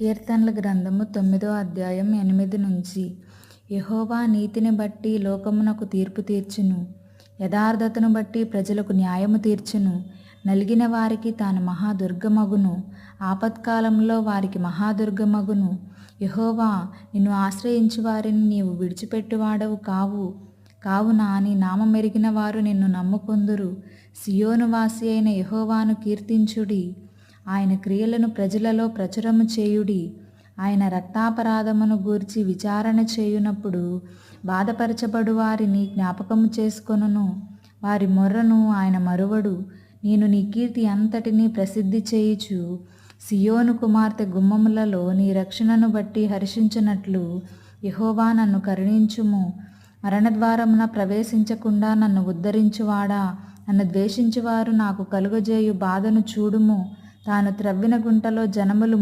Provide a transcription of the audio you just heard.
కీర్తనల గ్రంథము 9వ అధ్యాయం 8 నుంచి. యెహోవా నీతిని బట్టి లోకమునకు తీర్పు తీర్చును, యథార్థతను బట్టి ప్రజలకు న్యాయము తీర్చును. నలిగిన వారికి తాను మహాదుర్గమగును, ఆపత్కాలంలో వారికి మహాదుర్గమగును. యెహోవా, నిన్ను ఆశ్రయించు వారిని నీవు విడిచిపెట్టువాడవు కావున నీ నామమెరిగిన వారు నిన్ను నమ్ముకొందురు. సియోను వాసి అయిన యెహోవాను కీర్తించుడి, ఆయన క్రియలను ప్రజలలో ప్రచురము చేయుడి. ఆయన రక్తాపరాధమును గూర్చి విచారణ చేయునప్పుడు బాధపరచబడు వారిని జ్ఞాపకము చేసుకొనును. వారి మొర్రను ఆయన మరువడు. నేను నీ కీర్తి అంతటినీ ప్రసిద్ధి చేయుచు సియోను కుమార్తె గుమ్మములలో నీ రక్షణను బట్టి హర్షించునట్లు యెహోవా నన్ను కరుణించుము. మరణద్వారమున ప్రవేశించకుండా నన్ను ఉద్ధరించువాడా, నన్ను ద్వేషించువారు నాకు కలుగజేయు బాధను చూడుము. తాను త్రవ్విన గుంటలో జనములు